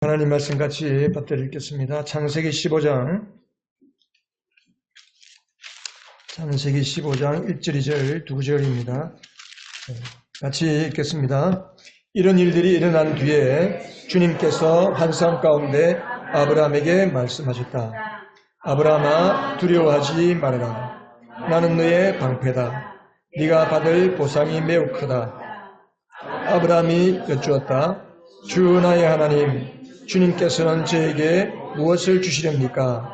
하나님 말씀 같이 받들어 읽겠습니다. 창세기 15장 1절 2절 두 구절입니다. 같이 읽겠습니다. 이런 일들이 일어난 뒤에 주님께서 환상 가운데 아브라함에게 말씀하셨다. 아브라함아, 두려워하지 말아라. 나는 너의 방패다. 네가 받을 보상이 매우 크다. 아브라함이 여쭈었다. 주 나의 하나님, 주님께서는 저에게 무엇을 주시렵니까?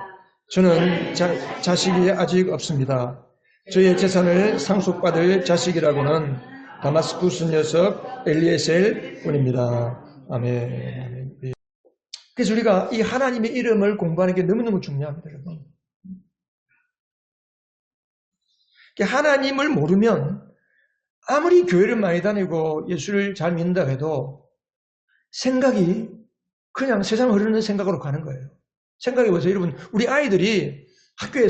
저는 자식이 아직 없습니다. 저의 재산을 상속받을 자식이라고는 다마스쿠스 녀석 엘리에셀 뿐입니다. 아멘. 그래서 우리가 이 하나님의 이름을 공부하는 게 너무너무 중요합니다, 여러분. 하나님을 모르면 아무리 교회를 많이 다니고 예수를 잘 믿는다 해도 생각이 그냥 세상 흐르는 생각으로 가는 거예요. 생각해 보세요. 여러분, 우리 아이들이 학교에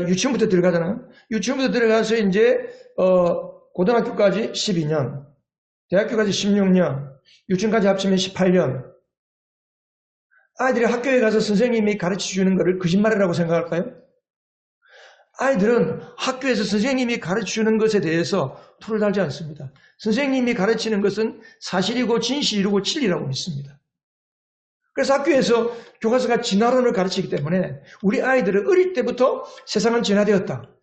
유치원부터 들어가잖아요. 유치원부터 들어가서 이제, 고등학교까지 12년, 대학교까지 16년, 유치원까지 합치면 18년. 아이들이 학교에 가서 선생님이 가르쳐 주는 것을 거짓말이라고 생각할까요? 아이들은 학교에서 선생님이 가르쳐 주는 것에 대해서 토를 달지 않습니다. 선생님이 가르치는 것은 사실이고 진실이고 진리라고 믿습니다. 그래서 학교에서 교과서가 진화론을 가르치기 때문에 우리 아이들은 어릴 때부터 세상은 진화되었다.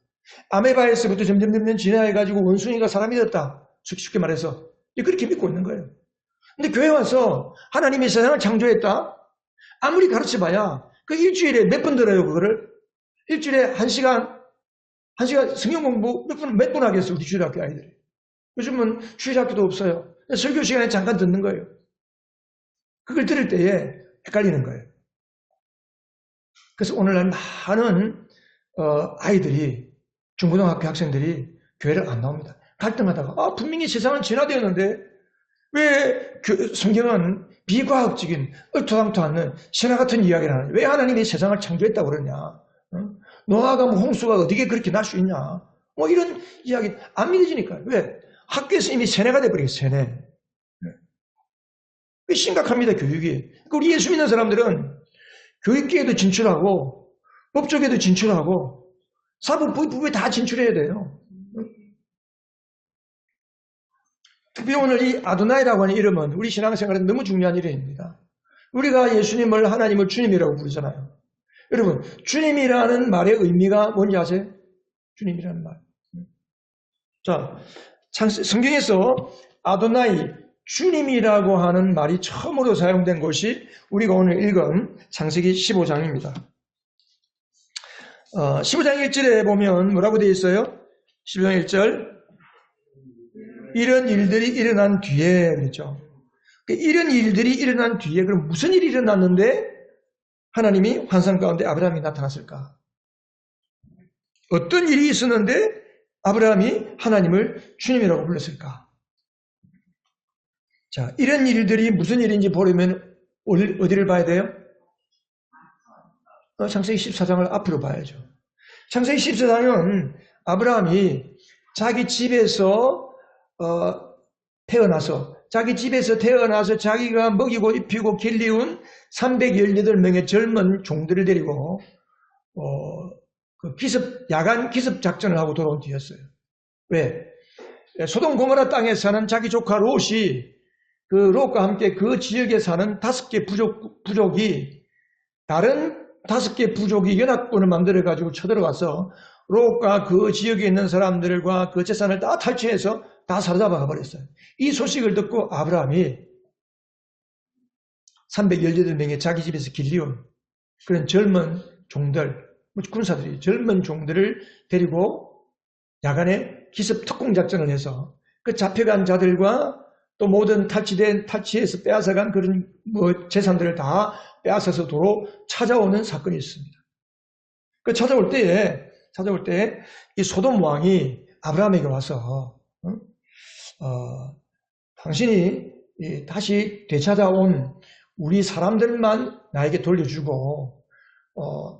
아메바에서부터 점점 진화해가지고 원숭이가 사람이 되었다. 쉽게 말해서 그렇게 믿고 있는 거예요. 근데 교회 와서 하나님이 세상을 창조했다. 아무리 가르쳐봐야 그 일주일에 몇 번 들어요, 그거를? 일주일에 한 시간 성경 공부 몇 분 하겠어요, 우리 주일학교 아이들이. 요즘은 주일학교도 없어요. 설교 시간에 잠깐 듣는 거예요. 그걸 들을 때에 헷갈리는 거예요. 그래서 오늘날 많은 아이들이, 중고등학교 학생들이 교회를 안 나옵니다. 갈등하다가 분명히 세상은 진화되었는데 왜 성경은 비과학적인 얼토당토 않는 신화 같은 이야기를 하느냐. 왜 하나님이 세상을 창조했다고 그러냐. 노아가 홍수가 어떻게 그렇게 날 수 있냐. 이런 이야기 안 믿어지니까요. 왜? 학교에서 이미 세뇌가 돼버리겠어요. 세뇌. 심각합니다, 교육이. 우리 예수 믿는 사람들은 교육계에도 진출하고 법조계도 진출하고 사법부에 다 진출해야 돼요. 특히 오늘 이 아도나이라고 하는 이름은 우리 신앙생활에 너무 중요한 이름입니다. 우리가 예수님을 하나님을 주님이라고 부르잖아요. 여러분, 주님이라는 말의 의미가 뭔지 아세요? 주님이라는 말. 자, 성경에서 아도나이, 주님이라고 하는 말이 처음으로 사용된 것이 우리가 오늘 읽은 창세기 15장입니다. 15장 1절에 보면 뭐라고 되어 있어요? 15장 1절 이런 일들이 일어난 뒤에 그랬죠. 이런 일들이 일어난 뒤에 그럼 무슨 일이 일어났는데 하나님이 환상 가운데 아브라함이 나타났을까? 어떤 일이 있었는데 아브라함이 하나님을 주님이라고 불렀을까? 자, 이런 일들이 무슨 일인지 보려면 어디를 봐야 돼요? 창세기 14장을 앞으로 봐야죠. 창세기 14장은 아브라함이 자기 집에서 태어나서 자기가 먹이고 입히고 길리운 318명의 젊은 종들을 데리고 야간 기습 작전을 하고 돌아온 뒤였어요. 왜? 소돔 고모라 땅에 사는 자기 조카 롯이 그 롯과 함께 그 지역에 사는 5개 부족이 다른 5개 부족이 연합군을 만들어가지고 쳐들어가서 롯과 그 지역에 있는 사람들과 그 재산을 다 탈취해서 다 사로잡아 버렸어요. 이 소식을 듣고 아브라함이 318명의 자기 집에서 길리온 그런 젊은 종들, 군사들이 젊은 종들을 데리고 야간에 기습 특공 작전을 해서 그 잡혀간 자들과 또 모든 탈취해서 빼앗아간 그런 재산들을 다 빼앗아서 도로 찾아오는 사건이 있습니다. 그 찾아올 때에 이 소돔 왕이 아브라함에게 와서 당신이 다시 되찾아온 우리 사람들만 나에게 돌려주고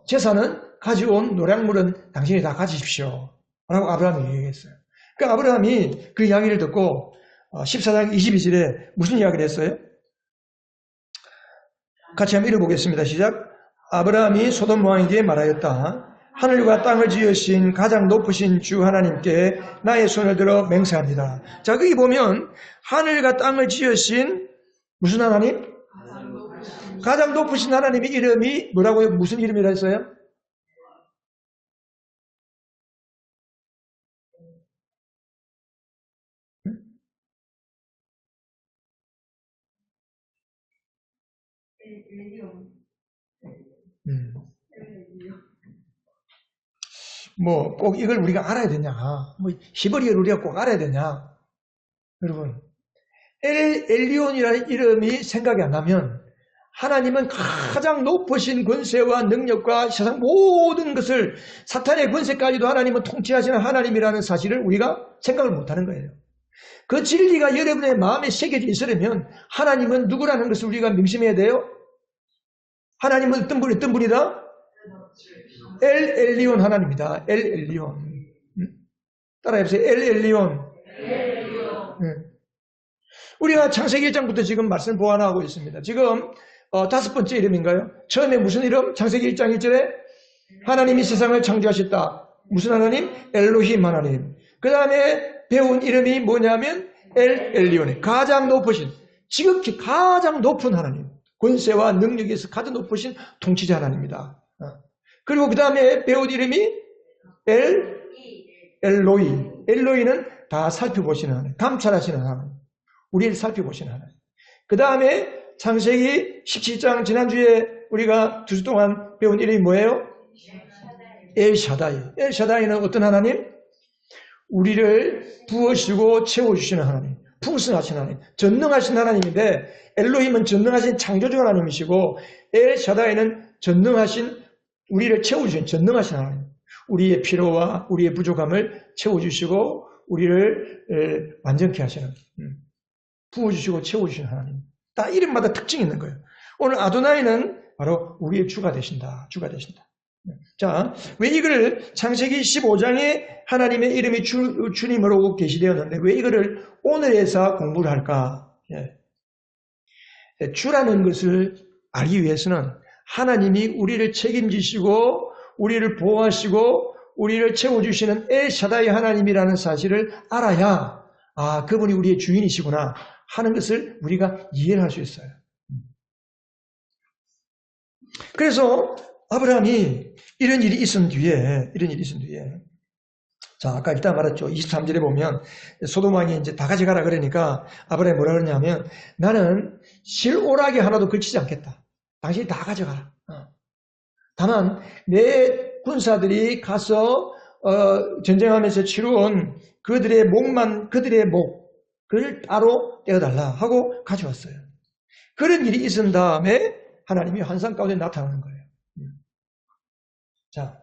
재산은 가져온 노략물은 당신이 다 가지십시오 라고 아브라함이 얘기했어요. 그러니까 아브라함이 그 이야기를 듣고 14장 22절에 무슨 이야기를 했어요? 같이 한번 읽어보겠습니다. 시작. 아브라함이 소돔 왕에게 말하였다. 하늘과 땅을 지으신 가장 높으신 주 하나님께 나의 손을 들어 맹세합니다. 자, 거기 보면 하늘과 땅을 지으신 무슨 하나님? 가장 높으신 하나님의 이름이 뭐라고요? 무슨 이름이라 했어요? 뭐 꼭 이걸 우리가 알아야 되냐? 뭐 히브리어를 우리가 꼭 알아야 되냐? 여러분, 엘리온이라는 이름이 생각이 안 나면 하나님은 가장 높으신 권세와 능력과 세상 모든 것을 사탄의 권세까지도 하나님은 통치하시는 하나님이라는 사실을 우리가 생각을 못하는 거예요. 그 진리가 여러분의 마음에 새겨져 있으려면 하나님은 누구라는 것을 우리가 명심해야 돼요. 하나님은 어떤 분이다? 엘리온 하나님이다. 엘리온. 따라해보세요. 엘리온. 우리가 창세기 1장부터 지금 말씀 보완하고 있습니다. 지금 5번째 이름인가요? 처음에 무슨 이름? 창세기 1장 1절에 하나님이 세상을 창조하셨다. 무슨 하나님? 엘로힘 하나님. 그 다음에 배운 이름이 뭐냐면 엘리온의 가장 높으신, 지극히 가장 높은 하나님, 권세와 능력에서 가장 높으신 통치자 하나님입니다. 그리고 그 다음에 배운 이름이 엘로이. 엘로이는 다 살펴보시는 하나님, 감찰하시는 하나님, 우리를 살펴보시는 하나님. 그 다음에 창세기 17장 지난주에 우리가 2주 동안 배운 이름이 뭐예요? 엘샤다이. 엘샤다이는 어떤 하나님? 우리를 부으시고 채워주시는 하나님, 풍성하신 하나님, 전능하신 하나님인데 엘로힘은 전능하신 창조주 하나님이시고 엘샤다이는 전능하신 우리를 채워주신 전능하신 하나님, 우리의 필요와 우리의 부족함을 채워주시고 우리를 완전케 하시는, 부어주시고 채워주시는 하나님. 다 이름마다 특징이 있는 거예요. 오늘 아도나이는 바로 우리의 주가 되신다. 주가 되신다. 자, 왜 이거를 창세기 15장에 하나님의 이름이 주님으로 계시되었는데 왜 이거를 오늘에서 공부를 할까? 주라는 것을 알기 위해서는 하나님이 우리를 책임지시고 우리를 보호하시고 우리를 채워주시는 엘샤다이 하나님이라는 사실을 알아야 그분이 우리의 주인이시구나 하는 것을 우리가 이해를 할 수 있어요. 그래서 아브라함이 이런 일이 있은 뒤에 자, 아까 일단 말했죠. 23절에 보면 소돔 왕이 이제 다 가져가라 그러니까 아브라함이 뭐라 그러냐면 나는 실오라기 하나도 걸치지 않겠다. 당신이 다 가져가라. 다만 내 군사들이 가서 전쟁하면서 치루온 그들의 목을 따로 떼어달라 하고 가져왔어요. 그런 일이 있은 다음에 하나님이 환상 가운데 나타나는 거예요. 자,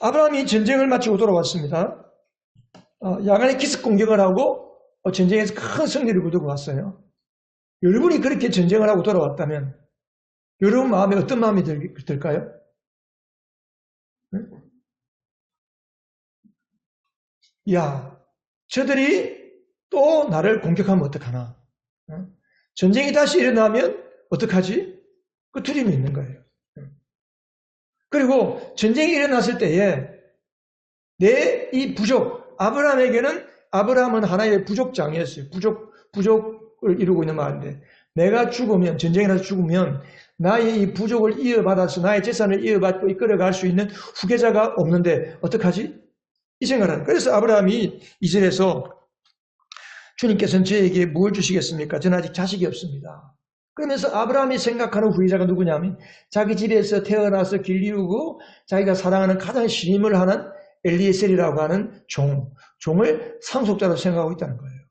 아브라함이 전쟁을 마치고 돌아왔습니다. 야간에 기습 공격을 하고 전쟁에서 큰 승리를 거두고 왔어요. 여러분이 그렇게 전쟁을 하고 돌아왔다면 여러분 마음에 어떤 마음이 들까요? 야, 저들이 또 나를 공격하면 어떡하나? 전쟁이 다시 일어나면 어떡하지? 그 두려움이 있는 거예요. 그리고 전쟁이 일어났을 때에 내 이 부족, 아브라함은 하나의 부족장이었어요. 부족을 이루고 있는 말인데 내가 죽으면, 전쟁에 나서 죽으면 나의 이 부족을 이어받아서 나의 재산을 이어받고 이끌어갈 수 있는 후계자가 없는데 어떡하지? 이 생각을 하는 거예요. 그래서 아브라함이 2절에서 주님께서는 저에게 뭘 주시겠습니까? 저는 아직 자식이 없습니다. 그러면서 아브라함이 생각하는 후계자가 누구냐면 자기 집에서 태어나서 길 이루고 자기가 사랑하는 가장 신임을 하는 엘리에셀이라고 하는 종을 상속자로 생각하고 있다는 거예요.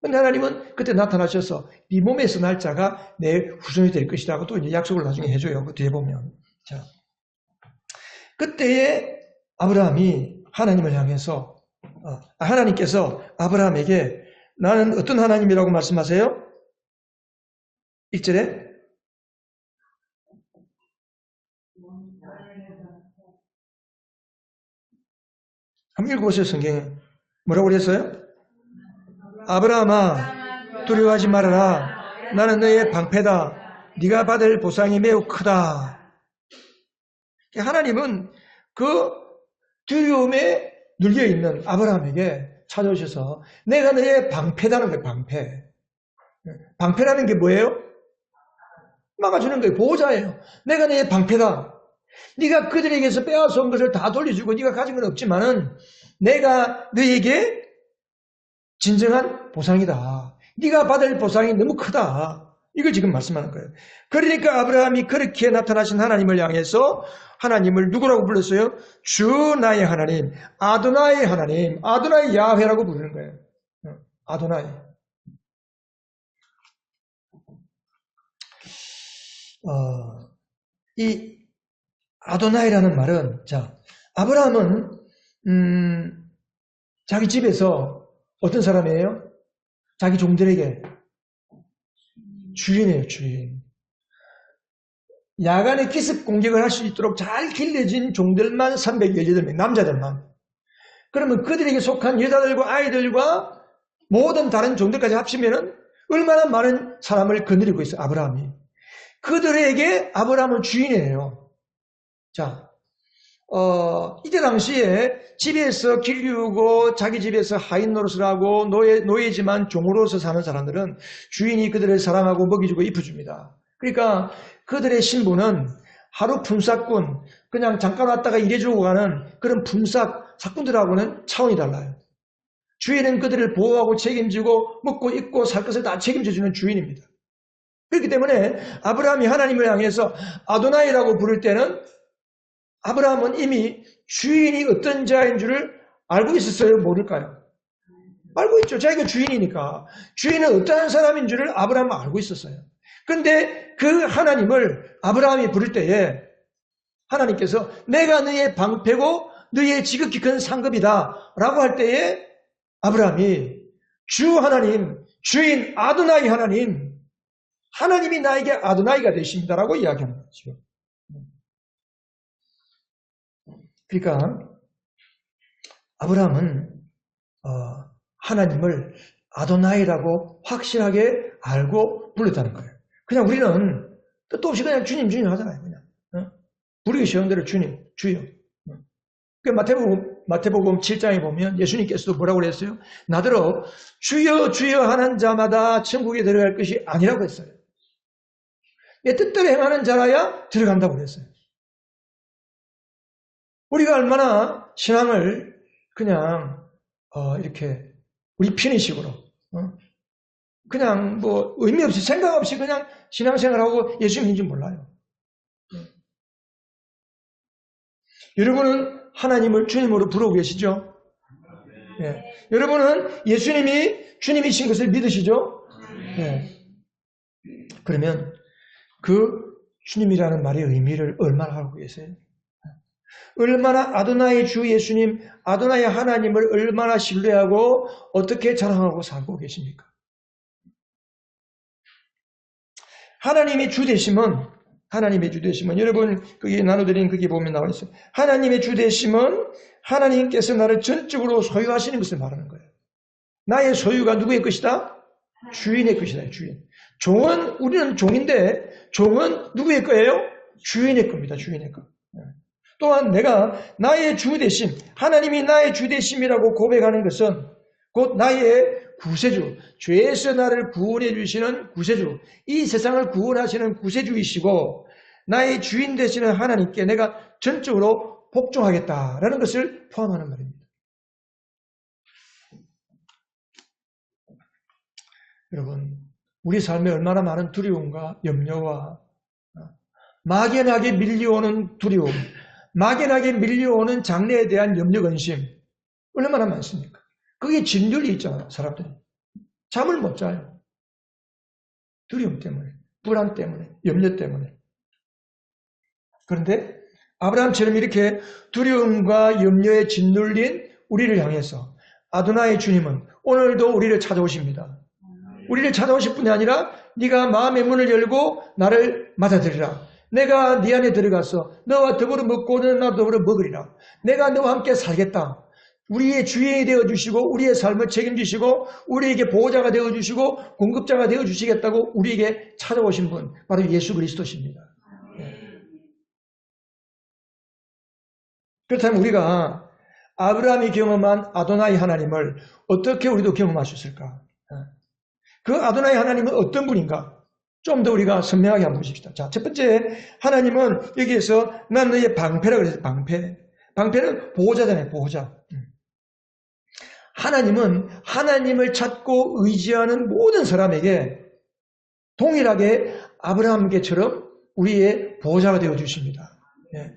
그런데 하나님은 그때 나타나셔서 네 몸에서 날 자가 내 후손이 될 것이라고 또 이제 약속을 나중에 해줘요. 그 뒤에 보면. 자, 그때에 아브라함이 하나님을 향해서 하나님께서 아브라함에게 나는 어떤 하나님이라고 말씀하세요? 1절에 한번 읽어보세요. 성경에 뭐라고 그랬어요? 아브라함아 두려워하지 말아라. 나는 너의 방패다. 네가 받을 보상이 매우 크다. 하나님은 그 두려움에 눌려있는 아브라함에게 찾아오셔서 내가 너의 방패다는 거예요. 방패. 방패라는 게 뭐예요? 막아주는 거예요. 보호자예요. 내가 너의 방패다. 네가 그들에게서 빼앗아온 것을 다 돌려주고 네가 가진 건 없지만은 내가 너에게 진정한 보상이다. 네가 받을 보상이 너무 크다. 이걸 지금 말씀하는 거예요. 그러니까 아브라함이 그렇게 나타나신 하나님을 향해서 하나님을 누구라고 불렀어요? 주 나의 하나님, 아도나의 하나님, 아도나의 야훼라고 부르는 거예요. 아도나이. 이 아도나이라는 말은, 자, 아브라함은 자기 집에서 어떤 사람이에요? 자기 종들에게 주인이에요, 주인. 야간에 기습 공격을 할 수 있도록 잘 길러진 종들만 318명, 남자들만. 그러면 그들에게 속한 여자들과 아이들과 모든 다른 종들까지 합치면은 얼마나 많은 사람을 거느리고 있어요, 아브라함이. 그들에게 아브라함은 주인이에요. 자, 이때 당시에 집에서 길리우고 자기 집에서 하인 노릇을 하고 노예지만 종으로서 사는 사람들은 주인이 그들을 사랑하고 먹이주고 입혀줍니다. 그러니까 그들의 신분은 하루 품삯꾼, 그냥 잠깐 왔다가 일해주고 가는 그런 사꾼들하고는 차원이 달라요. 주인은 그들을 보호하고 책임지고 먹고 입고 살 것을 다 책임져주는 주인입니다. 그렇기 때문에 아브라함이 하나님을 향해서 아도나이라고 부를 때는 아브라함은 이미 주인이 어떤 자인 줄을 알고 있었어요? 모를까요? 알고 있죠. 자기가 주인이니까. 주인은 어떠한 사람인 줄을 아브라함은 알고 있었어요. 그런데 그 하나님을 아브라함이 부를 때에 하나님께서 내가 너의 방패고 너의 지극히 큰 상급이다 라고 할 때에 아브라함이 주 하나님, 주인 아도나이 하나님, 하나님이 나에게 아도나이가 되십니다라고 이야기하는 거죠. 그러니까 아브라함은 하나님을 아도나이라고 확실하게 알고 불렀다는 거예요. 그냥 우리는 뜻도 없이 그냥 주님 주님 하잖아요. 그냥 부르기 쉬운 대로 주님 주여. 그 마태복음 7장에 보면 예수님께서도 뭐라고 그랬어요? 나더러 주여 주여 하는 자마다 천국에 들어갈 것이 아니라고 했어요. 내 뜻대로 행하는 자라야 들어간다고 그랬어요. 우리가 얼마나 신앙을 그냥 이렇게 우리 피니식으로 그냥 뭐 의미 없이 생각 없이 그냥 신앙생활하고 예수 믿는지 몰라요. 여러분은 하나님을 주님으로 부르고 계시죠? 네. 여러분은 예수님이 주님이신 것을 믿으시죠? 네. 그러면 그 주님이라는 말의 의미를 얼마나 알고 계세요? 얼마나 아도나이 주 예수님, 아도나이 하나님을 얼마나 신뢰하고 어떻게 자랑하고 살고 계십니까? 하나님의 주 되심은 여러분 거기 나눠드린 거기 보면 나와 있어요. 하나님의 주 되심은 하나님께서 나를 전적으로 소유하시는 것을 말하는 거예요. 나의 소유가 누구의 것이다? 주인의 것이다. 주인. 종은 우리는 종인데 종은 누구의 거예요? 주인의 겁니다. 주인의 것. 또한 내가 나의 주 되심, 하나님이 나의 주 되심이라고 고백하는 것은 곧 나의 구세주, 죄에서 나를 구원해 주시는 구세주, 이 세상을 구원하시는 구세주이시고 나의 주인 되시는 하나님께 내가 전적으로 복종하겠다라는 것을 포함하는 말입니다. 여러분, 우리 삶에 얼마나 많은 두려움과 염려와 막연하게 밀려오는 두려움, 막연하게 밀려오는 장래에 대한 염려, 근심 얼마나 많습니까? 그게 진율이 있잖아요. 사람들이. 잠을 못 자요. 두려움 때문에, 불안 때문에, 염려 때문에. 그런데 아브라함처럼 이렇게 두려움과 염려에 짓눌린 우리를 향해서 아도나의 주님은 오늘도 우리를 찾아오십니다. 우리를 찾아오실 뿐이 아니라 네가 마음의 문을 열고 나를 맞아들이라. 내가 네 안에 들어가서 너와 더불어 먹고 너는 나와 더불어 먹으리라. 내가 너와 함께 살겠다. 우리의 주인이 되어주시고 우리의 삶을 책임지시고 우리에게 보호자가 되어주시고 공급자가 되어주시겠다고 우리에게 찾아오신 분 바로 예수 그리스도십니다. 그렇다면 우리가 아브라함이 경험한 아도나이 하나님을 어떻게 우리도 경험할 수 있을까? 그 아도나이 하나님은 어떤 분인가? 좀 더 우리가 선명하게 한번 보십시다. 자, 첫 번째 하나님은 여기에서 난 너의 방패라고 그랬어요. 방패. 방패는 보호자잖아요. 보호자. 하나님은 하나님을 찾고 의지하는 모든 사람에게 동일하게 아브라함께처럼 우리의 보호자가 되어주십니다. 네.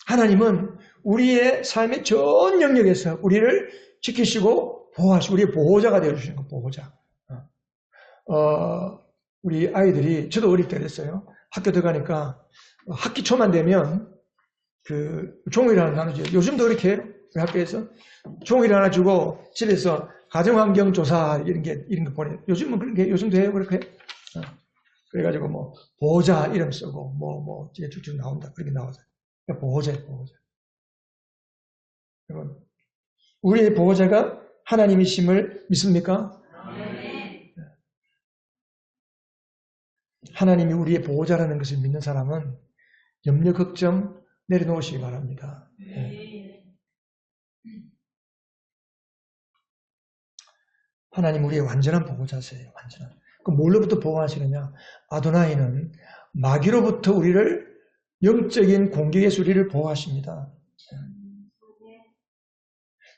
하나님은 우리의 삶의 전 영역에서 우리를 지키시고 보호하시고 우리의 보호자가 되어주시는 거, 보호자. 우리 아이들이, 저도 어릴 때 그랬어요. 학교 들어가니까 학기 초만 되면 그 종이를 하나 나누죠. 요즘도 그렇게 해요. 학교에서 종이를 하나 주고 집에서 가정환경조사 이런 거 보내요. 요즘은 그렇게, 요즘도 해요. 그렇게. 그래가지고 뭐 보호자 이름 쓰고 뭐 이제 쭉쭉 나온다. 그렇게 나와서 보호자예요. 보호자. 여러분, 우리의 보호자가 하나님이심을 믿습니까? 하나님이 우리의 보호자라는 것을 믿는 사람은 염려, 걱정 내려놓으시기 바랍니다. 네. 하나님 우리의 완전한 보호자세요. 완전한. 그럼 뭘로부터 보호하시느냐? 아도나이는 마귀로부터 우리를 영적인 공격에서 우리를 보호하십니다.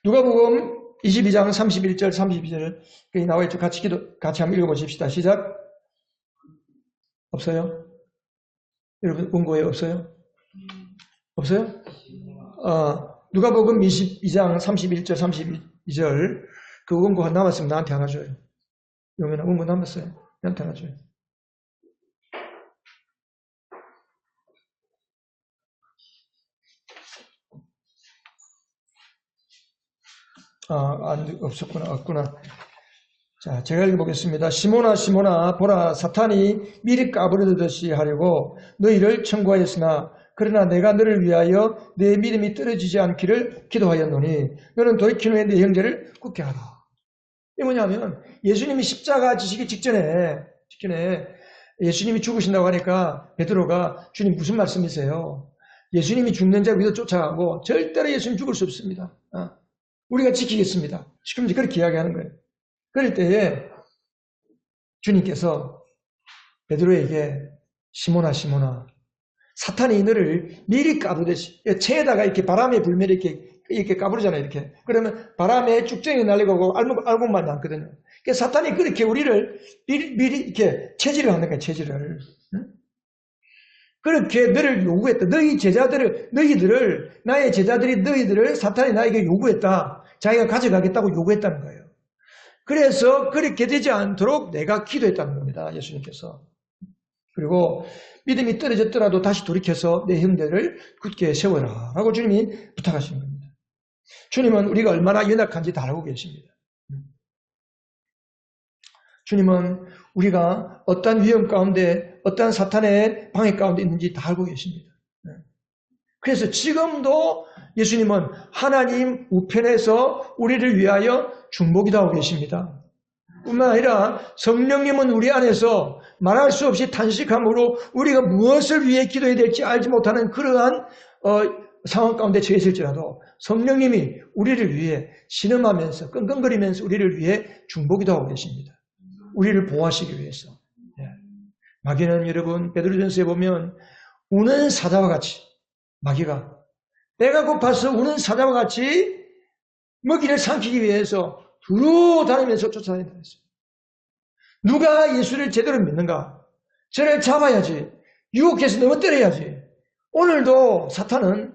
누가복음 22장 31절 32절 여기 나와있죠. 같이 한번 읽어보십시다. 시작. 없어요? 여러분 원고에 없어요? 없어요? 누가복음 22장 31절 32절 그 원고 남았으면 나한테 하나 줘요. 용현아 원고 남았어요. 나한테 하나 줘요. 없구나. 자, 제가 읽어보겠습니다. 시몬아, 시몬아, 보라, 사탄이 미리 까부러듯이 하려고 너희를 청구하였으나, 그러나 내가 너를 위하여 내 믿음이 떨어지지 않기를 기도하였노니, 너는 돌이킨 후에 내 형제를 굳게 하라. 이게 뭐냐면, 예수님이 십자가 지시기 직전에 예수님이 죽으신다고 하니까 베드로가 주님 무슨 말씀이세요? 예수님이 죽는 자 위로 쫓아가고 절대로 예수님 죽을 수 없습니다. 우리가 지키겠습니다. 지금 그렇게 이야기하는 거예요. 그럴 때에 주님께서 베드로에게 시몬아 시몬아 사탄이 너를 미리 까부듯이 체에다가 이렇게 바람에 불면 이렇게 까부르잖아요. 이렇게 그러면 바람에 쭉정이 날리고 알곡만 남거든요. 그러니까 사탄이 그렇게 우리를 미리 이렇게 체질을 하는 거예요. 체질을. 그렇게 너를 요구했다. 나의 제자들이 너희들을 사탄이 나에게 요구했다. 자기가 가져가겠다고 요구했다는 거예요. 그래서 그렇게 되지 않도록 내가 기도했다는 겁니다. 예수님께서. 그리고 믿음이 떨어졌더라도 다시 돌이켜서 내 형제를 굳게 세워라 라고 주님이 부탁하시는 겁니다. 주님은 우리가 얼마나 연약한지 다 알고 계십니다. 주님은 우리가 어떤 위험 가운데 어떤 사탄의 방해 가운데 있는지 다 알고 계십니다. 그래서 지금도 예수님은 하나님 우편에서 우리를 위하여 중보기도하고 계십니다. 뿐만 아니라 성령님은 우리 안에서 말할 수 없이 탄식함으로 우리가 무엇을 위해 기도해야 될지 알지 못하는 그러한 상황 가운데 처해 있을지라도 성령님이 우리를 위해 신음하면서 끙끙거리면서 우리를 위해 중보기도하고 계십니다. 우리를 보호하시기 위해서. 마귀는 여러분 베드로전서에 보면 우는 사자와 같이 마귀가 배가 고파서 우는 사자와 같이 먹이를 삼키기 위해서 두루 다니면서 쫓아다닌다 했어요. 누가 예수를 제대로 믿는가? 저를 잡아야지. 유혹해서 넘어뜨려야지. 오늘도 사탄은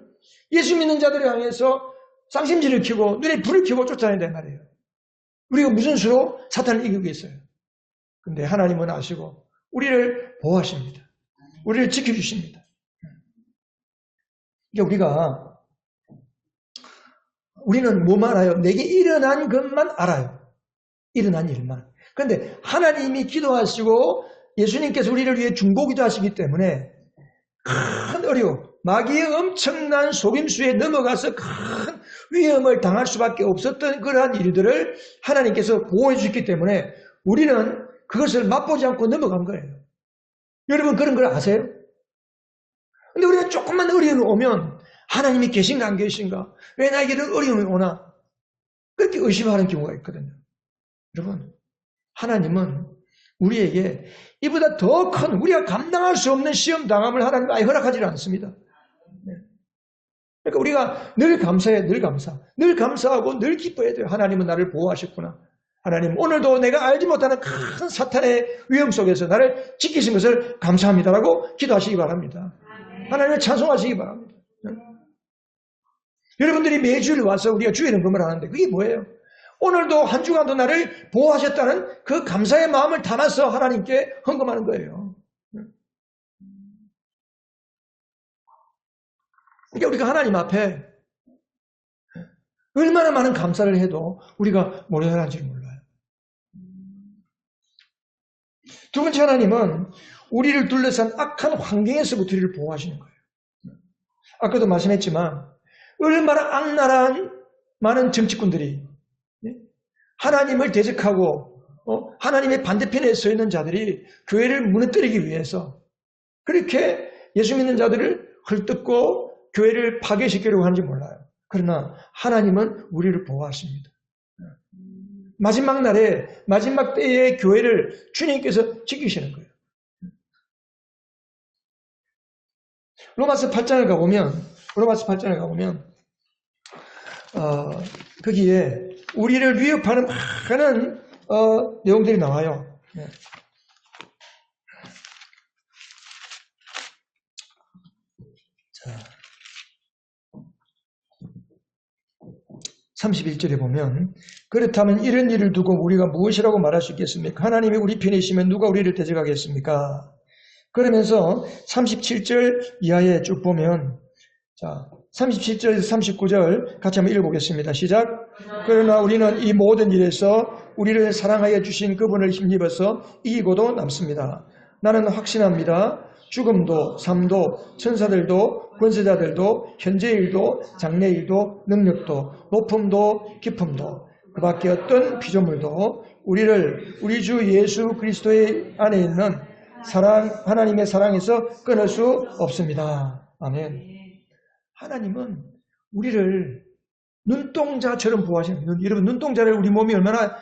예수 믿는 자들을 향해서 쌍심지를 켜고 눈에 불을 켜고 쫓아다닌단 말이에요. 우리가 무슨 수로 사탄을 이기겠어요? 근데 하나님은 아시고 우리를 보호하십니다. 우리를 지켜주십니다. 그러니까 우리는 뭐만 알아요? 내게 일어난 것만 알아요. 일어난 일만. 그런데 하나님이 기도하시고 예수님께서 우리를 위해 중보기도 하시기 때문에 큰 어려움, 마귀의 엄청난 속임수에 넘어가서 큰 위험을 당할 수밖에 없었던 그러한 일들을 하나님께서 보호해 주셨기 때문에 우리는 그것을 맛보지 않고 넘어간 거예요. 여러분 그런 걸 아세요? 근데 우리가 조금만 어려움이 오면 하나님이 계신가 안 계신가? 왜 나에게 이런 어려움이 오나? 그렇게 의심하는 경우가 있거든요. 여러분, 하나님은 우리에게 이보다 더 큰 우리가 감당할 수 없는 시험 당함을 하나님 아예 허락하지 않습니다. 그러니까 우리가 늘 감사해, 늘 감사하고 늘 기뻐해야 돼요. 하나님은 나를 보호하셨구나. 하나님 오늘도 내가 알지 못하는 큰 사탄의 위험 속에서 나를 지키신 것을 감사합니다라고 기도하시기 바랍니다. 하나님을 찬송하시기 바랍니다. 여러분들이 매주일 와서 우리가 주일 헌금을 하는데 그게 뭐예요? 오늘도 한 주간도 나를 보호하셨다는 그 감사의 마음을 담아서 하나님께 헌금하는 거예요. 그러니까 우리가 하나님 앞에 얼마나 많은 감사를 해도 우리가 모자란지 몰라요. 두 번째 하나님은 우리를 둘러싼 악한 환경에서부터 우리를 보호하시는 거예요. 아까도 말씀했지만 얼마나 악랄한 많은 정치꾼들이 하나님을 대적하고 하나님의 반대편에 서 있는 자들이 교회를 무너뜨리기 위해서 그렇게 예수 믿는 자들을 헐뜯고 교회를 파괴시키려고 하는지 몰라요. 그러나 하나님은 우리를 보호하십니다. 마지막 날에 마지막 때의 교회를 주님께서 지키시는 거예요. 로마서 8장을 가보면 거기에 우리를 위협하는 많은 내용들이 나와요. 31절에 보면 그렇다면 이런 일을 두고 우리가 무엇이라고 말할 수 있겠습니까? 하나님이 우리 편이시면 누가 우리를 대적하겠습니까? 그러면서 37절 이하에 쭉 보면 37절에서 39절 같이 한번 읽어보겠습니다. 시작. 그러나 우리는 이 모든 일에서 우리를 사랑하여 주신 그분을 힘입어서 이기고도 남습니다. 나는 확신합니다. 죽음도 삶도 천사들도 권세자들도 현재일도 장래일도 능력도 높음도 깊음도 그 밖에 어떤 피조물도 우리를 우리 주 예수 그리스도의 안에 있는 하나님의 사랑에서 끊을 수 없습니다. 아멘. 하나님은 우리를 눈동자처럼 보호하시는 거예요. 여러분 눈동자를 우리 몸이 얼마나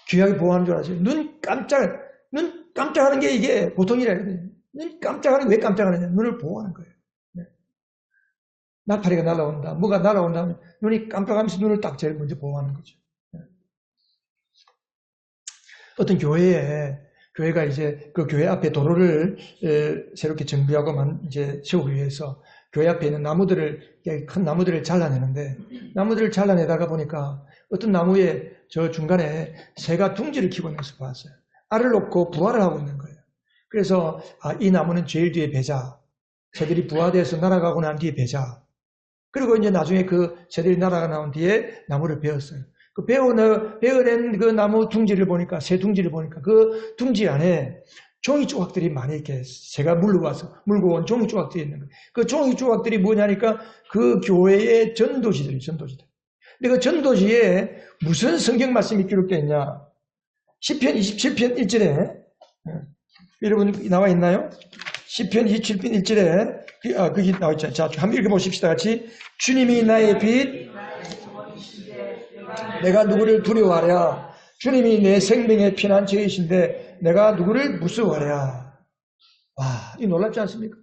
귀하게 보호하는 줄 아세요? 눈 깜짝하는 게 이게 보통이래요. 눈 깜짝하는 게 왜 깜짝하느냐? 눈을 보호하는 거예요. 나팔이가 날아온다. 뭐가 날아온다 하면 눈이 깜빡하면서 눈을 딱 제일 먼저 보호하는 거죠. 어떤 교회가 이제 그 교회 앞에 도로를 새롭게 정비하고 이제 세우기 위해서 교회 앞에 있는 큰 나무들을 잘라내는데 나무들을 잘라내다가 보니까 어떤 나무에 저 중간에 새가 둥지를 키고 있는 것을 봤어요. 알을 놓고 부화를 하고 있는 거예요. 그래서 이 나무는 제일 뒤에 배자. 새들이 부화돼서 날아가고 난 뒤에 배자. 그리고 이제 나중에 그 새들이 날아가 나온 뒤에 나무를 베었어요. 그 베어낸 그 나무 둥지를 보니까, 새 둥지를 보니까 그 둥지 안에 종이 조각들이 많이 이렇게 새가 물고 온 종이 조각들이 있는 거예요. 그 종이 조각들이 뭐냐니까 그 교회의 전도지들이에요, 전도지들. 근데 그 전도지에 무슨 성경 말씀이 기록되어 있냐? 시편 27편 1절에, 여러분 나와 있나요? 시편 27편 1절에, 거기 나와 있죠. 자, 한번 읽어보십시다. 같이. 주님이 나의 빛, 내가 누구를 두려워하랴? 주님이 내 생명의 피난처이신데 내가 누구를 무서워하랴? 와, 이 놀랍지 않습니까?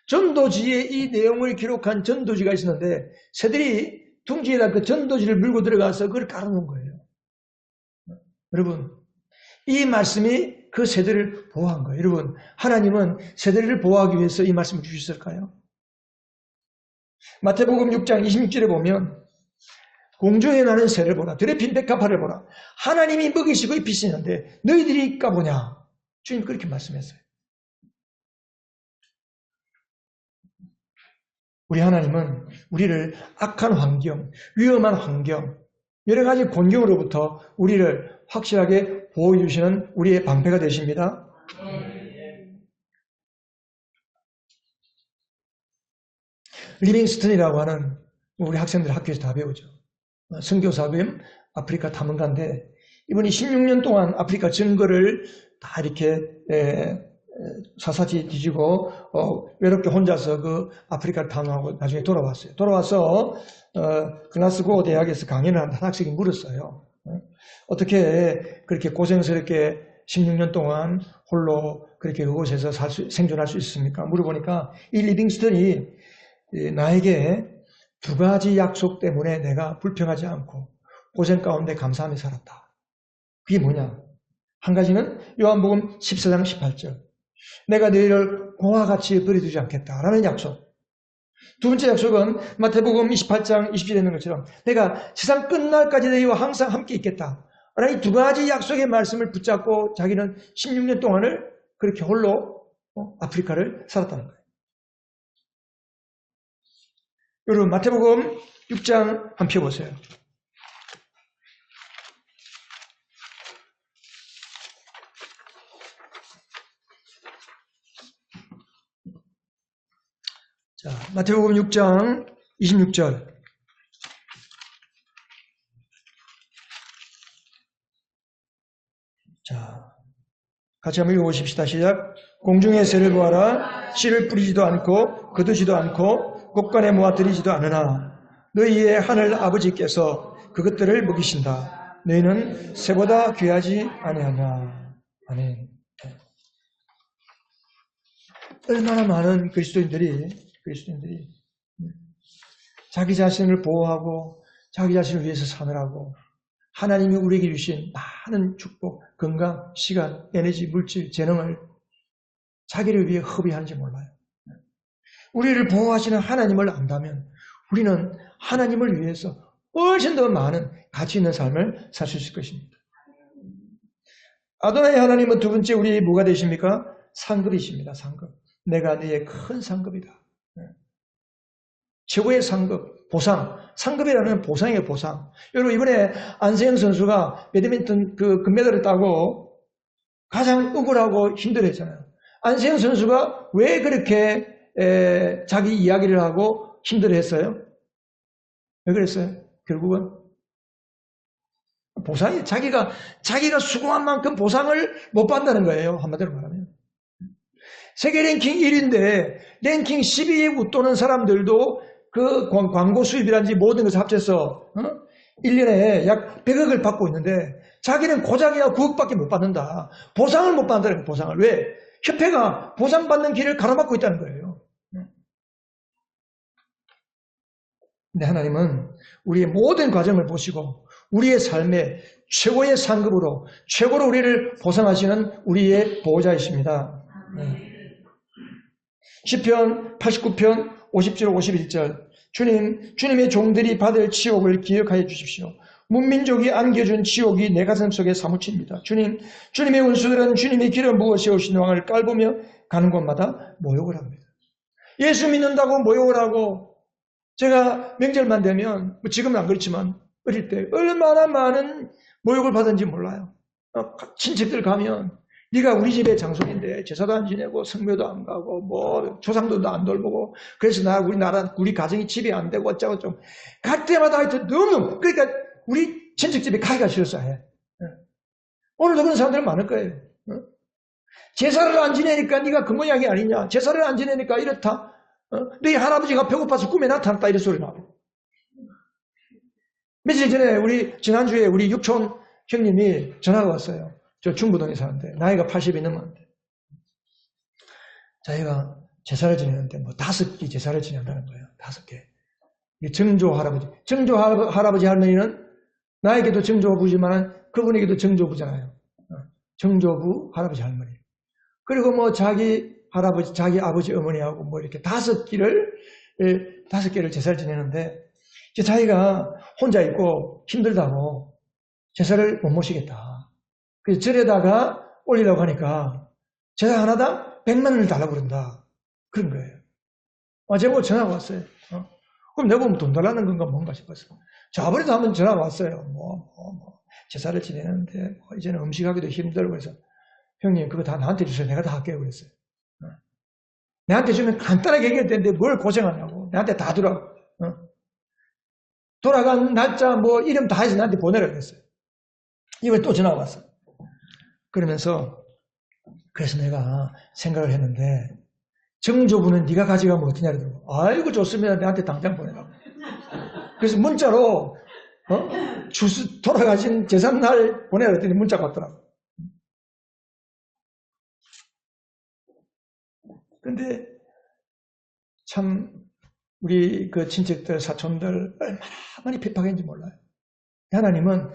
전도지에 이 내용을 기록한 전도지가 있었는데 새들이 둥지에다 그 전도지를 물고 들어가서 그걸 깔아놓은 거예요. 여러분, 이 말씀이 그 새들을 보호한 거예요. 여러분, 하나님은 새들을 보호하기 위해서 이 말씀을 주셨을까요? 마태복음 6장 26절에 보면 공중에 나는 새를 보라. 들에 핀 백합화를 보라. 하나님이 먹이시고 입히시는데 너희들이 까보냐. 주님 그렇게 말씀했어요. 우리 하나님은 우리를 악한 환경, 위험한 환경, 여러 가지 곤경으로부터 우리를 확실하게 보호해 주시는 우리의 방패가 되십니다. 리빙스턴이라고 하는 우리 학생들 학교에서 다 배우죠. 선교사 겸 아프리카 탐험가인데 이분이 16년 동안 아프리카 증거를 다 이렇게 사사지 뒤지고 외롭게 혼자서 그 아프리카를 탐험하고 나중에 돌아왔어요. 돌아와서 글라스고 대학에서 강연을 한 학생이 물었어요. 어떻게 그렇게 고생스럽게 16년 동안 홀로 그렇게 그곳에서 생존할 수 있습니까? 물어보니까 이 리빙스턴이 나에게 두 가지 약속 때문에 내가 불평하지 않고 고생 가운데 감사하며 살았다. 그게 뭐냐? 한 가지는 요한복음 14장 18절. 내가 너희를 고와 같이 버려두지 않겠다라는 약속. 두 번째 약속은 마태복음 28장 20절에 있는 것처럼 내가 세상 끝날까지 너희와 항상 함께 있겠다. 라는 이 두 가지 약속의 말씀을 붙잡고 자기는 16년 동안을 그렇게 홀로 아프리카를 살았다는 거예요. 여러분 마태복음 6장 한번 펴보세요. 자, 마태복음 6장 26절. 자, 같이 한번 읽어보십시다. 시작. 공중의 새를 보아라. 씨를 뿌리지도 않고 거두지도 않고 곳간에 모아들이지도 않으나 너희의 하늘 아버지께서 그것들을 먹이신다. 너희는 새보다 귀하지 아니하냐. 아멘. 얼마나 많은 그리스도인들이 자기 자신을 보호하고 자기 자신을 위해서 사느라고 하나님이 우리에게 주신 많은 축복, 건강, 시간, 에너지, 물질, 재능을 자기를 위해 허비하는지 몰라요. 우리를 보호하시는 하나님을 안다면 우리는 하나님을 위해서 훨씬 더 많은 가치 있는 삶을 살 수 있을 것입니다. 아도나이 하나님은 두 번째 우리 뭐가 되십니까? 상급이십니다. 상급. 내가 너의 큰 상급이다. 최고의 상급, 보상. 상급이라는 보상이에요, 보상. 여러분, 이번에 안세영 선수가 배드민턴 그 금메달을 따고 가장 억울하고 힘들어 했잖아요. 안세영 선수가 왜 그렇게 자기 이야기를 하고 힘들어 했어요? 왜 그랬어요? 결국은 보상이 자기가 수고한 만큼 보상을 못 받는다는 거예요. 한마디로 말하면. 세계 랭킹 1위인데 랭킹 12위에 웃도는 사람들도 그 광고 수입이란지 모든 것을 합쳐서 1년에 약 100억을 받고 있는데 자기는 고작이야 9억밖에 못 받는다. 보상을 못 받는다는 거예요. 보상을. 왜? 협회가 보상받는 길을 가로막고 있다는 거예요. 근데 하나님은 우리의 모든 과정을 보시고 우리의 삶의 최고의 상급으로 최고로 우리를 보상하시는 우리의 보호자이십니다. 시편 89편 50절 51절 주님의 종들이 받을 치욕을 기억하여 주십시오. 문민족이 안겨준 치욕이 내 가슴 속에 사무칩니다. 주님의 원수들은 주님의 길을 부어 세우신 왕을 깔보며 가는 곳마다 모욕을 합니다. 예수 믿는다고 모욕을 하고 제가 명절만 되면 지금은 안 그렇지만 어릴 때 얼마나 많은 모욕을 받은지 몰라요. 친척들 가면 네가 우리 집의 장손인데 제사도 안 지내고 성묘도 안 가고 뭐 조상들도 안 돌보고 그래서 우리 가정이 집이 안 되고 어쩌고 좀 갈 때마다 하여튼 너무 그러니까 우리 친척집에 가기가 싫어서 해. 오늘도 그런 사람들 많을 거예요. 제사를 안 지내니까 네가 그 모양이 아니냐. 제사를 안 지내니까 이렇다. 너희 할아버지가 배고파서 꿈에 나타났다 이런 소리 나고. 며칠 전에 지난주에 우리 육촌 형님이 전화가 왔어요. 저 중부동에 사는데 나이가 80이 넘었는데 자기가 제사를 지내는데 뭐 5끼 제사를 지낸다는 거예요. 5개. 정조 할아버지 할머니는 나에게도 정조부지만 그분에게도 정조부잖아요. 정조부 할아버지 할머니. 그리고 뭐 자기 할아버지, 자기 아버지 어머니하고 뭐 이렇게 5끼를 제사를 지내는데 이제 자기가 혼자 있고 힘들다고 제사를 못 모시겠다. 그래서 절에다가 올리려고 하니까 제사 하나당 100만 원을 달라고 그런다. 그런 거예요. 제가 전화가 왔어요. 그럼 내가 보면 돈 달라는 건가 뭔가 싶었어. 저번에도 한번 전화가 왔어요. 제사를 지내는데 이제는 음식하기도 힘들고 그래서 형님 그거 다 나한테 주세요. 내가 다 할게요. 그랬어요. 내한테 주면 간단하게 얘기해도 되는데 뭘 고생하냐고. 해가지고 나한테 다 돌아간 날짜 뭐 이름 다 해서 나한테 보내라 그랬어요. 이번에 또 전화가 왔어. 그러면서 그래서 내가 생각을 했는데 정조부는 네가 가져가면 어떠냐 그러더라고. 아이고 좋습니다. 나한테 당장 보내라고. 그래서 문자로 돌아가신 제3날 보내라 그랬더니 문자가 왔더라고. 근데 참 우리 그 친척들 사촌들 얼마나 많이 핍박했는지 몰라요. 하나님은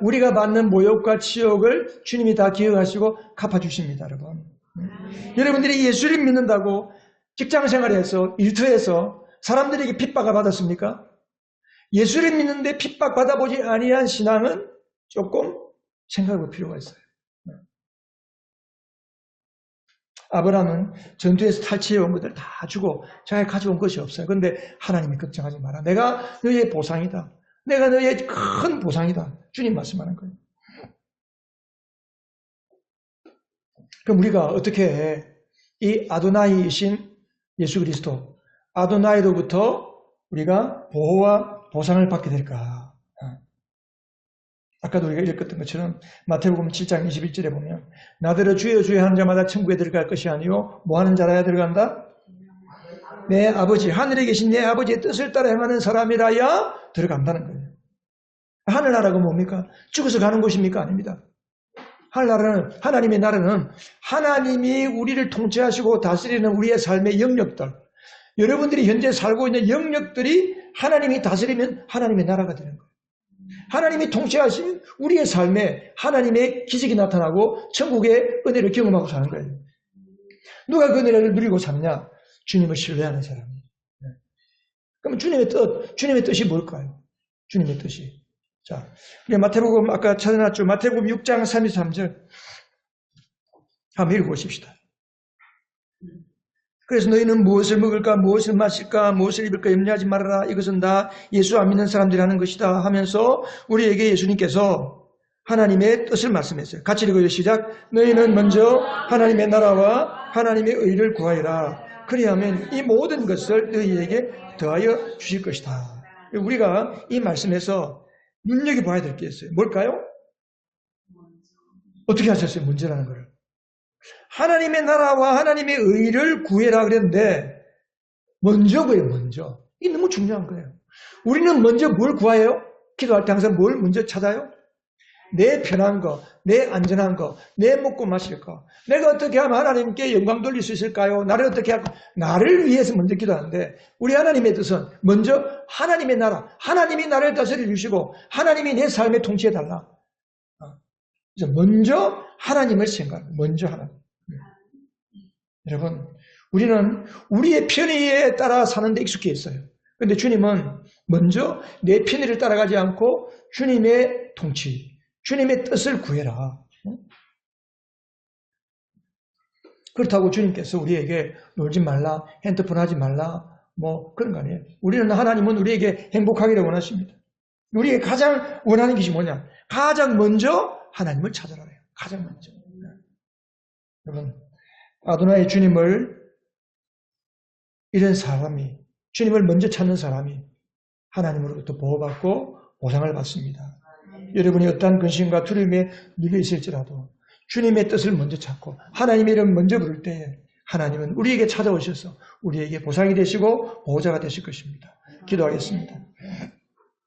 우리가 받는 모욕과 치욕을 주님이 다 기억하시고 갚아주십니다, 여러분. 여러분들이 예수를 믿는다고 직장생활에서 일터에서 사람들에게 핍박을 받았습니까? 예수를 믿는데 핍박받아보지 아니한 신앙은 조금 생각해볼 필요가 있어요. 아브라함은 전투에서 탈취해온 것들 다 주고 자기가 가져온 것이 없어요. 그런데 하나님이 걱정하지 마라. 내가 너의 보상이다. 내가 너의 큰 보상이다. 주님 말씀하는 거예요. 그럼 우리가 어떻게 이 아도나이이신 예수 그리스도, 아도나이로부터 우리가 보호와 보상을 받게 될까? 아까도 우리가 읽었던 것처럼 마태복음 7장 21절에 보면 나더러 주여 주여 하는 자마다 천국에 들어갈 것이 아니요 뭐 하는 자라야 들어간다? 내 아버지, 하늘에 계신 내 아버지의 뜻을 따라 행하는 사람이라야 들어간다는 거예요. 하늘나라가 뭡니까? 죽어서 가는 곳입니까? 아닙니다. 하늘나라는, 하나님의 나라는 하나님이 우리를 통치하시고 다스리는 우리의 삶의 영역들, 여러분들이 현재 살고 있는 영역들이 하나님이 다스리면 하나님의 나라가 되는 거예요. 하나님이 통치하시면 우리의 삶에 하나님의 기적이 나타나고 천국의 은혜를 경험하고 사는 거예요. 누가 그 은혜를 누리고 사느냐? 주님을 신뢰하는 사람이에요. 그럼 주님의 뜻이 뭘까요? 주님의 뜻이. 자, 마태복음 아까 찾아놨죠. 마태복음 6장 33절 한번 읽어보십시다. 그래서 너희는 무엇을 먹을까, 무엇을 마실까, 무엇을 입을까 염려하지 말아라. 이것은 다 예수 안 믿는 사람들이 하는 것이다 하면서 우리에게 예수님께서 하나님의 뜻을 말씀했어요. 같이 읽어요. 시작. 너희는 먼저 하나님의 나라와 하나님의 의를 구하여라. 그리하면 이 모든 것을 너희에게 더하여 주실 것이다. 우리가 이 말씀에서 눈여겨봐야 될 게 있어요. 뭘까요? 어떻게 하셨어요? 문제라는 걸. 하나님의 나라와 하나님의 의를 구해라 그랬는데 먼저 구해요. 먼저. 이게 너무 중요한 거예요. 우리는 먼저 뭘 구해요? 기도할 때 항상 뭘 먼저 찾아요? 내 편한 거, 내 안전한 거, 내 먹고 마실 거. 내가 어떻게 하면 하나님께 영광 돌릴 수 있을까요? 나를 어떻게 하고 나를 위해서 먼저 기도하는데 우리 하나님의 뜻은 먼저 하나님의 나라, 하나님이 나를 다스려 주시고 하나님이 내 삶에 통치해 달라. 그래서 먼저 하나님을 생각하고 먼저 하나님. 여러분, 우리는 우리의 편의에 따라 사는데 익숙해 있어요. 그런데 주님은 먼저 내 편의를 따라가지 않고 주님의 통치, 주님의 뜻을 구해라. 그렇다고 주님께서 우리에게 놀지 말라, 핸드폰 하지 말라, 뭐 그런 거 아니에요. 하나님은 우리에게 행복하기를 원하십니다. 우리에게 가장 원하는 것이 뭐냐? 가장 먼저 하나님을 찾아라. 가장 먼저. 여러분, 아도나이 주님을 이런 사람이, 주님을 먼저 찾는 사람이 하나님으로부터 보호받고 보상을 받습니다. 여러분이 어떠한 근심과 두려움에 눌려 있을지라도 주님의 뜻을 먼저 찾고 하나님의 이름 먼저 부를 때에 하나님은 우리에게 찾아오셔서 우리에게 보상이 되시고 보호자가 되실 것입니다. 기도하겠습니다.